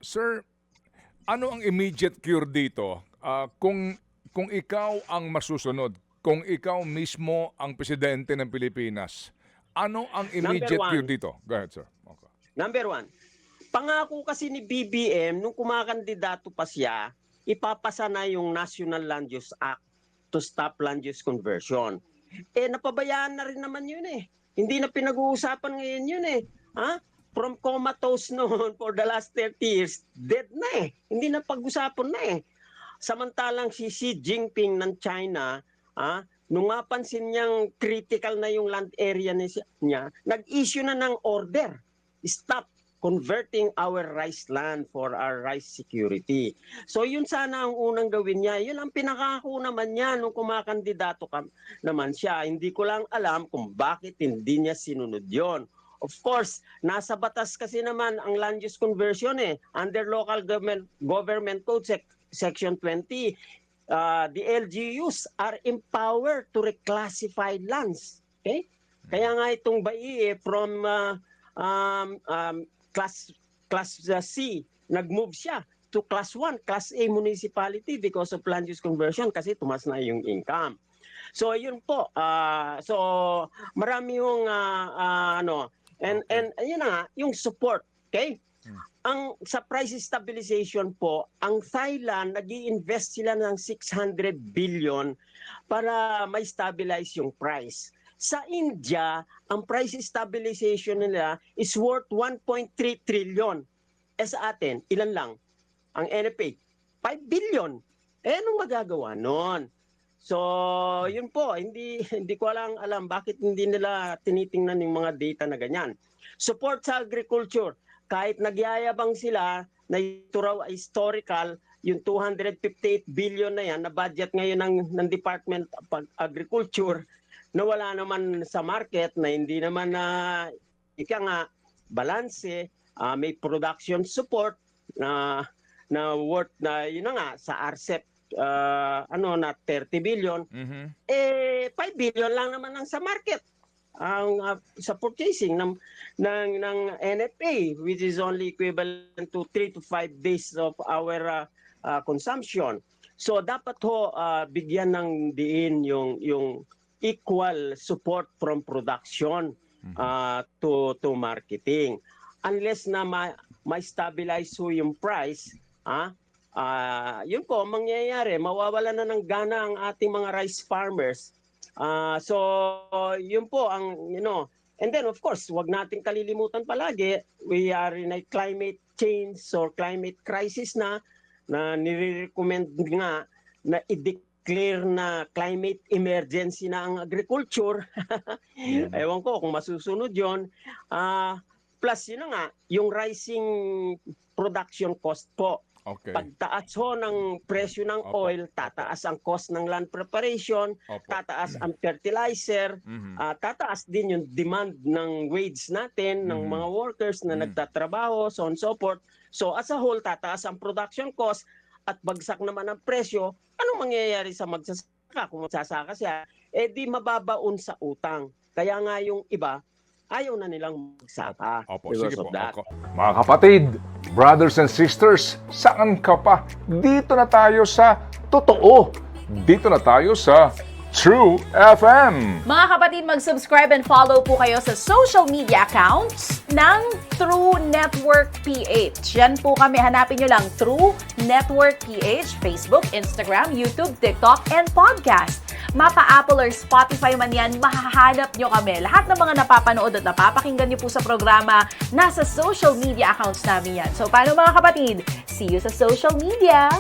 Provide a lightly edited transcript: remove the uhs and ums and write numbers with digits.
Sir, ano ang immediate cure dito? Kung ikaw ang masusunod, kung ikaw mismo ang presidente ng Pilipinas, ano ang Number immediate cure one, dito? Go ahead, sir. Okay. number one, pangako kasi ni BBM nung kumakandidato pa siya, ipapasa na yung National Land Use Act to stop land use conversion. Napabayaan na rin naman yun eh. Hindi na pinag-uusapan ngayon yun eh. Ha? From comatose noon for the last 30 years, dead na eh. Hindi na pag-usapan na eh. Samantalang si Xi Jinping ng China, nung mapansin niyang critical na yung land area niya, nag-issue na ng order. Stop converting our rice land for our rice security. So yun sana ang unang gawin niya. Yun ang pinakako naman niya nung kumakandidato naman siya. Hindi ko lang alam kung bakit hindi niya sinunod yon. Of course, nasa batas kasi naman ang land use conversion eh. Under Local Government Code Section 20, the LGUs are empowered to reclassify lands. Okay? Kaya nga itong bai from class C, nag-move siya to class 1, class A municipality because of land use conversion kasi tumas na yung income. So yun po. So marami yung and yun na nga, yung support, okay? Ang sa price stabilization po, ang Thailand nag-i-invest sila ng 600 billion para ma-stabilize yung price. Sa India, ang price stabilization nila is worth 1.3 trillion. Sa atin, ilan lang? Ang NFA, 5 billion. Anong magagawa nun? So, yun po, hindi ko alam bakit hindi nila tinitingnan yung mga data na ganyan. Support sa agriculture, kahit nagyayabang sila na ito raw historical, yung 258 billion na yan na budget ngayon ng Department of Agriculture, na wala naman sa market, na hindi naman ika nga balanse, may production support na worth na yun na nga sa RCEP na 30 billion, 5 billion lang naman ang sa market ang sa purchasing ng NFA, which is only equivalent to 3 to 5 days of our consumption. So dapat bigyan ng diin yung equal support from production to marketing. Unless na ma-stabilize yung price, yun po, mangyayari, mawawala na ng gana ang ating mga rice farmers. So, yun po ang, and then of course, wag nating kalilimutan palagi, we are in a climate change or climate crisis na nire-recommend nga na i-declare na climate emergency na ang agriculture. Ewan ko kung masusunod yon. Plus, yun nga, yung rising production cost po. Okay. Pagtaas ng presyo ng oil, tataas ang cost ng land preparation, tataas ang fertilizer, tataas din yung demand ng wage natin, ng mga workers na nagtatrabaho, so on and so forth. So as a whole, tataas ang production cost at bagsak naman ang presyo. Anong mangyayari sa magsasaka? Kung magsasaka siya, di mababaon sa utang. Kaya nga yung iba, ayaw na nilang magsaka. Sige po. Mga kapatid, brothers and sisters, saan ka pa? Dito na tayo sa totoo. Dito na tayo sa True FM. Mga kapatid, mag-subscribe and follow po kayo sa social media accounts ng True Network PH. Yan po kami, hanapin nyo lang True Network PH, Facebook, Instagram, YouTube, TikTok, and podcast. Mapa Apple or Spotify man yan, mahahanap nyo kami. Lahat ng mga napapanood at napapakinggan nyo po sa programa, nasa social media accounts namin yan. So, paano mga kapatid? See you sa social media!